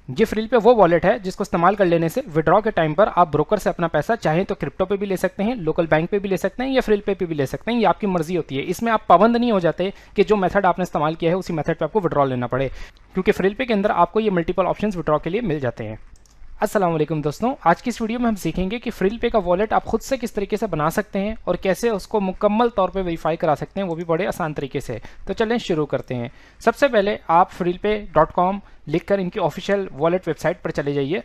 ये फ्रील पे वो वॉलेट है जिसको इस्तेमाल कर लेने से विड्रॉ के टाइम पर आप ब्रोकर से अपना पैसा चाहें तो क्रिप्टो पे भी ले सकते हैं, लोकल बैंक पे भी ले सकते हैं या फ्रील पे भी ले सकते हैं। ये आपकी मर्जी होती है। इसमें आप पाबंद नहीं हो जाते कि जो मेथड आपने इस्तेमाल किया है उसी मेथड पे आपको विड्रॉ लेना पड़े, क्योंकि फ्रील पे के अंदर आपको ये मल्टीपल ऑप्शंस विड्रॉ के लिए मिल जाते हैं। अस्सलाम वालेकुम दोस्तों, आज की इस वीडियो में हम सीखेंगे कि फ्रील पे का वॉलेट आप खुद से किस तरीके से बना सकते हैं और कैसे उसको मुकम्मल तौर पे वेरीफाई करा सकते हैं, वो भी बड़े आसान तरीके से। तो चलें शुरू करते हैं। सबसे पहले आप freelpay.com लिखकर इनकी ऑफिशियल वॉलेट वेबसाइट पर चले जाइए।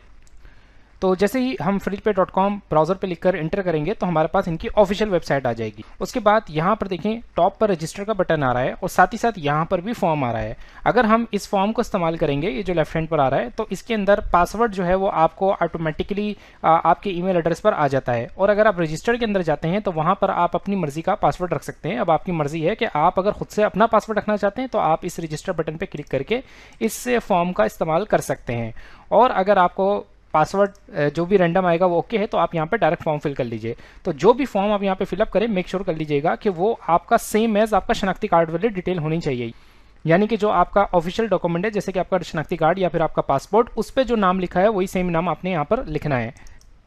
तो जैसे ही हम freelpay.com ब्राउज़र पे लिखकर इंटर करेंगे तो हमारे पास इनकी ऑफिशियल वेबसाइट आ जाएगी। उसके बाद यहाँ पर देखें टॉप पर रजिस्टर का बटन आ रहा है और साथ ही साथ यहाँ पर भी फॉर्म आ रहा है। अगर हम इस फॉर्म को इस्तेमाल करेंगे, ये जो लेफ्ट हैंड पर आ रहा है, तो इसके अंदर पासवर्ड जो है वो आपको ऑटोमेटिकली आपके ईमेल एड्रेस पर आ जाता है। और अगर आप रजिस्टर के अंदर जाते हैं तो वहाँ पर आप अपनी मर्जी का पासवर्ड रख सकते हैं। अब आपकी मर्जी है कि आप अगर खुद से अपना पासवर्ड रखना चाहते हैं तो आप इस रजिस्टर बटन पर क्लिक करके इस फॉर्म का इस्तेमाल कर सकते हैं। और अगर आपको पासवर्ड जो भी रैंडम आएगा वो ओके है तो आप यहाँ पे डायरेक्ट फॉर्म फिल कर लीजिए। तो जो भी फॉर्म आप यहाँ पे फिलअप करें मेक श्योर कर लीजिएगा कि वो आपका सेम एज आपका शनाख्ती कार्ड वाली डिटेल होनी चाहिए। यानी कि जो आपका ऑफिशियल डॉक्यूमेंट है जैसे कि आपका शनाख्ती कार्ड या फिर आपका पासपोर्ट, उस पर जो नाम लिखा है वही सेम नाम आपने यहाँ पर लिखना है।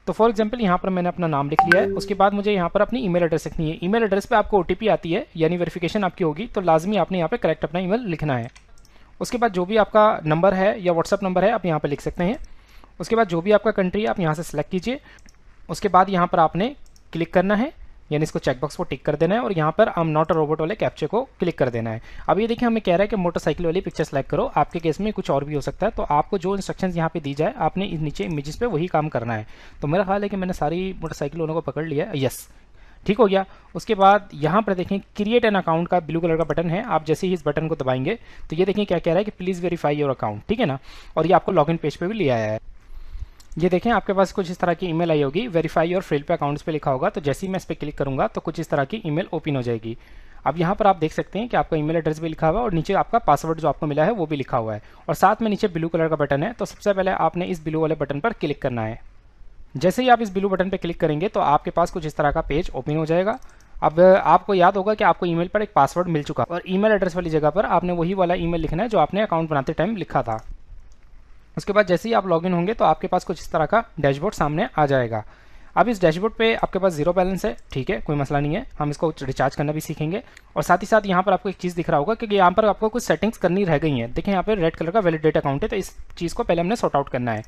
तो फॉर एग्जाम्पल यहाँ पर मैंने अपना नाम लिख लिया है। उसके बाद मुझे यहाँ पर अपनी ईमेल एड्रेस लिखनी है। ईमेल एड्रेस पे आपको ओटीपी आती है यानी वेरिफिकेशन आपकी होगी, तो लाजमी आपने यहाँ पे करेक्ट अपना ईमेल लिखना है। उसके बाद जो भी आपका नंबर है या व्हाट्सअप नंबर है आप यहाँ पर लिख सकते हैं। उसके बाद जो भी आपका कंट्री है आप यहाँ से सिलेक्ट कीजिए। उसके बाद यहाँ पर आपने क्लिक करना है, यानी इसको चेकबॉक्स को टिक कर देना है और यहाँ पर I am not a robot वाले कैप्चे को क्लिक कर देना है। अब ये देखिए हमें कह रहा है कि मोटरसाइकिल वाली पिक्चर सेलेक्ट करो। आपके केस में कुछ और भी हो सकता है, तो आपको जो इंस्ट्रक्शंस यहाँ पे दी जाए आपने नीचे इमेजेस पे वही काम करना है। तो मेरा ख्याल है कि मैंने सारी मोटरसाइकिल वालों को पकड़ लिया है। यस, ठीक हो गया। उसके बाद यहाँ पर देखें क्रिएट एन अकाउंट का ब्लू कलर का बटन है। आप जैसे ही इस बटन को दबाएंगे तो ये देखें क्या कह रहा है कि प्लीज़ वेरीफाई योर अकाउंट, ठीक है ना। और ये आपको लॉगिन पेज पे भी ले आया है। ये देखें आपके पास कुछ इस तरह की ईमेल आई होगी, वेरीफाई योर फ्रील पे अकाउंट्स पे लिखा होगा। तो जैसे ही मैं इस पर क्लिक करूंगा तो कुछ इस तरह की ईमेल ओपन हो जाएगी। अब यहाँ पर आप देख सकते हैं कि आपका ईमेल एड्रेस भी लिखा हुआ है और नीचे आपका पासवर्ड जो आपको मिला है वो भी लिखा हुआ है और साथ में नीचे ब्लू कलर का बटन है। तो सबसे पहले आपने इस ब्लू वाले बटन पर क्लिक करना है। जैसे ही आप इस ब्लू बटन पर क्लिक करेंगे तो आपके पास कुछ इस तरह का पेज ओपन हो जाएगा। अब आपको याद होगा कि आपको ईमेल पर एक पासवर्ड मिल चुका और ईमेल एड्रेस वाली जगह पर आपने वही वाला ईमेल लिखना है जो आपने अकाउंट बनाते टाइम लिखा था। उसके बाद जैसे ही आप लॉगिन होंगे तो आपके पास कुछ इस तरह का डैशबोर्ड सामने आ जाएगा। अब इस डैशबोर्ड पे आपके पास जीरो बैलेंस है, ठीक है, कोई मसला नहीं है। हम इसको रिचार्ज करना भी सीखेंगे और साथ ही साथ यहाँ पर आपको एक चीज़ दिख रहा होगा कि यहाँ पर आपको कुछ सेटिंग्स करनी रह गई हैं। देखिए यहाँ पे रेड कलर का वैलिडेट अकाउंट है, तो इस चीज़ को पहले हमने सॉर्ट आउट करना है।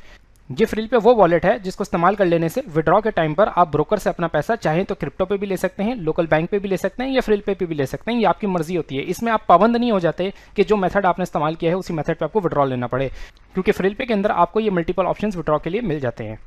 ये फ्रील पे वो वॉलेट है जिसको इस्तेमाल कर लेने से विड्रॉ के टाइम पर आप ब्रोकर से अपना पैसा चाहें तो क्रिप्टो पे भी ले सकते हैं, लोकल बैंक पे भी ले सकते हैं या फ्रील पे भी ले सकते हैं। ये आपकी मर्जी होती है। इसमें आप पाबंद नहीं हो जाते कि जो मेथड आपने इस्तेमाल किया है उसी मेथड पे आपको विड्रॉ लेना पड़े, क्योंकि फ्रील पे के अंदर आपको ये मल्टीपल ऑप्शंस विड्रॉ के लिए मिल जाते हैं।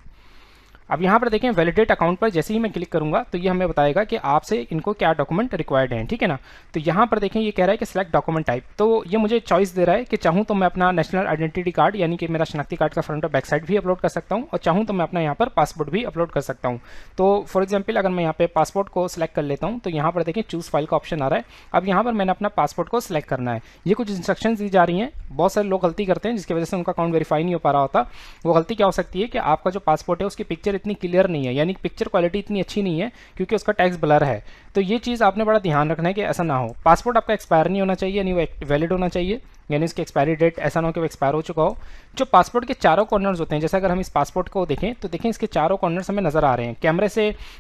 अब यहाँ पर देखें वैलिडेट अकाउंट पर जैसे ही मैं क्लिक करूंगा तो ये हमें बताएगा कि आपसे इनको क्या डॉक्यूमेंट रिक्वायर्ड हैं, ठीक है ना। तो यहाँ पर देखें ये कह रहा है कि सिलेक्ट डॉक्यूमेंट टाइप। तो ये मुझे चॉइस दे रहा है कि चाहूँ तो मैं अपना नेशनल आइडेंटिटी कार्ड यानी कि मेरा शनाख्ती कार्ड का फ्रंट और बैक साइड भी अपलोड कर सकता हूँ और चाहूँ तो मैं अपना यहाँ पर पासपोर्ट भी अपलोड कर सकता हूँ। तो फॉर एग्जाम्पल अगर मैं यहाँ पे पासपोर्ट को सिलेक्ट कर लेता हूँ तो यहाँ पर देखें चूज़ फाइल का ऑप्शन आ रहा है। अब यहाँ पर मैंने अपना पासपोर्ट को सिलेक्ट करना है। ये कुछ इंस्ट्रक्शंस दी जा रही हैं। बहुत सारे लोग गलती करते हैं जिसकी वजह से उनका अकाउंट वेरीफाई नहीं हो पा रहा होता। वो गलती क्या हो सकती है कि आपका जो पासपोर्ट है उसकी पिक्चर इतनी क्लियर नहीं है, यानी पिक्चर क्वालिटी इतनी अच्छी नहीं है क्योंकि उसका टेक्स्ट ब्लर है। तो ये चीज़ आपने बड़ा ध्यान रखना है कि ऐसा ना हो। पासपोर्ट आपका एक्सपायर नहीं होना चाहिए, यानी वो वैलिड होना चाहिए, यानी इसकी एक्सपायरी डेट ऐसा ना हो कि वो एक्सपायर हो चुका हो। जो पासपोर्ट के चारों कॉर्नर्स होते हैं, जैसे अगर हम इस पासपोर्ट को देखें तो देखें इसके चारों कॉर्नर्स हमें नजर आ रहे हैं,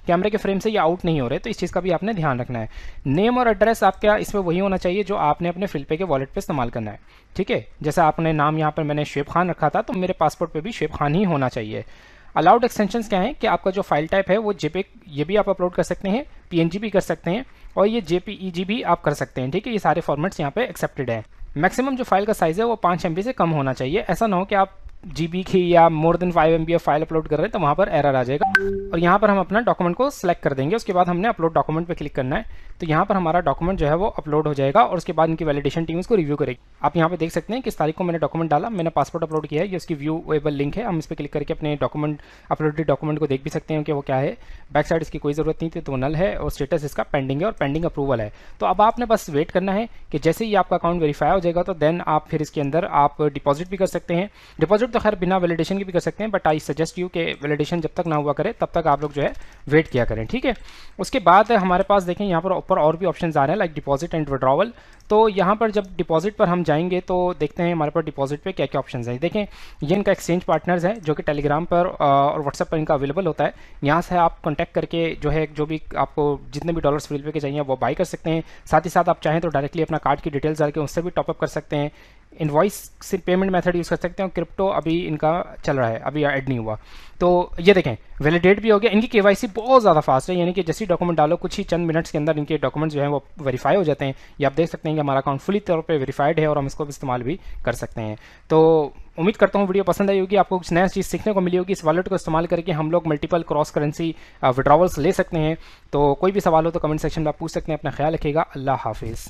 कैमरे के फ्रेम से ये आउट नहीं हो रहे, तो इस चीज़ का भी आपने ध्यान रखना है। नेम और एड्रेस आपका इसमें वही होना चाहिए जो आपने अपने फ्रील पे के वॉलेट पे इस्तेमाल करना है, ठीक है। जैसे आपने नाम यहाँ पर मैंने शुएब खान रखा था तो मेरे पासपोर्ट पे भी शुएब खान ही होना चाहिए। अलाउड एक्सटेंशंस क्या है कि आपका जो फाइल टाइप है वो जेपीईजी ये भी आप अपलोड कर सकते हैं, पीएनजी भी कर सकते हैं और ये जेपीईजी भी आप कर सकते हैं, ठीक है। ये सारे फॉर्मेट्स यहाँ पे एक्सेप्टेड है। मैक्सिमम जो फाइल का साइज़ है वो 5 MB से कम होना चाहिए। ऐसा ना हो कि आप GB की या more than 5 MB file upload कर रहे हैं तो वहाँ पर एरर आ जाएगा। और यहाँ पर हम अपना डॉक्यूमेंट को सिलेक्ट कर देंगे। उसके बाद हमने अपलोड डॉक्यूमेंट पे क्लिक करना है, तो यहाँ पर हमारा डॉक्यूमेंट जो है वो अपलोड हो जाएगा और उसके बाद इनकी वैलिडेशन टीम उसको रिव्यू करेगी। आप यहाँ पे देख सकते हैं किस तारीख को मैंने डॉक्यूमेंट डाला। मैंने पासपोर्ट अपलोड किया है, ये उसकी व्यूएबल लिंक है। हम इस पर क्लिक करके अपने डॉक्यूमेंट अपलोडेड डॉक्यूमेंट को देख भी सकते हैं कि वो क्या है। बैक साइड इसकी कोई ज़रूरत नहीं थी तो नल है और स्टेटस इसका पेंडिंग है और पेंडिंग अप्रूवल है। तो अब आपने बस वेट करना है कि जैसे ही आपका अकाउंट वेरीफाई हो जाएगा तो देन आप फिर इसके अंदर आप डिपॉजिट भी कर सकते हैं। डिपॉजिट तो खैर बिना वैलिडेशन के भी कर सकते हैं, बट आई सजेस्ट यू कि वैलिडेशन जब तक ना हुआ करे तब तक आप लोग जो है वेट किया करें, ठीक है। उसके बाद हमारे पास देखें यहाँ पर ऊपर और भी ऑप्शन आ रहे हैं लाइक डिपॉजिट एंड विड्रॉवल। तो यहाँ पर जब डिपॉजिट पर हम जाएंगे तो देखते हैं हमारे पास डिपॉजिट पे क्या क्या ऑप्शंस हैं। देखें ये इनका एक्सचेंज पार्टनर्स है जो कि टेलीग्राम पर और व्हाट्सएप पर इनका अवेलेबल होता है। यहाँ से आप कॉन्टैक्ट करके जो है जो भी आपको जितने भी डॉलर्स फ्रील पे के चाहिए वो बाई कर सकते हैं। साथ ही साथ आप चाहें तो डायरेक्टली अपना कार्ड की डिटेल्स डाल के उससे भी टॉपअप कर सकते हैं। इनवॉइस से पेमेंट मेथड यूज़ कर सकते हैं और क्रिप्टो अभी इनका चल रहा है, अभी ऐड नहीं हुआ। तो ये देखें वैलिडेट भी हो गया। इनकी केवाईसी बहुत ज़्यादा फास्ट है, यानी कि जैसे डॉक्यूमेंट डालो कुछ ही चंद मिनट्स के अंदर इनके डॉक्यूमेंट्स जो हैं वो वेरीफाई हो जाते हैं। ये आप देख सकते हैं कि हमारा अकाउंट फुली तौर पे वेरीफाइड है और हम इसको इस्तेमाल भी कर सकते हैं। तो उम्मीद करता हूँ वीडियो पसंद आई होगी, आपको कुछ नया चीज़ सीखने को मिली होगी। इस वॉलेट को इस्तेमाल करके हम लोग मल्टीपल क्रॉस करेंसी विड्रॉवल्स ले सकते हैं। तो कोई भी सवाल हो तो कमेंट सेक्शन में आप पूछ सकते हैं। अपना ख्याल रखिएगा। अल्लाह हाफिज़।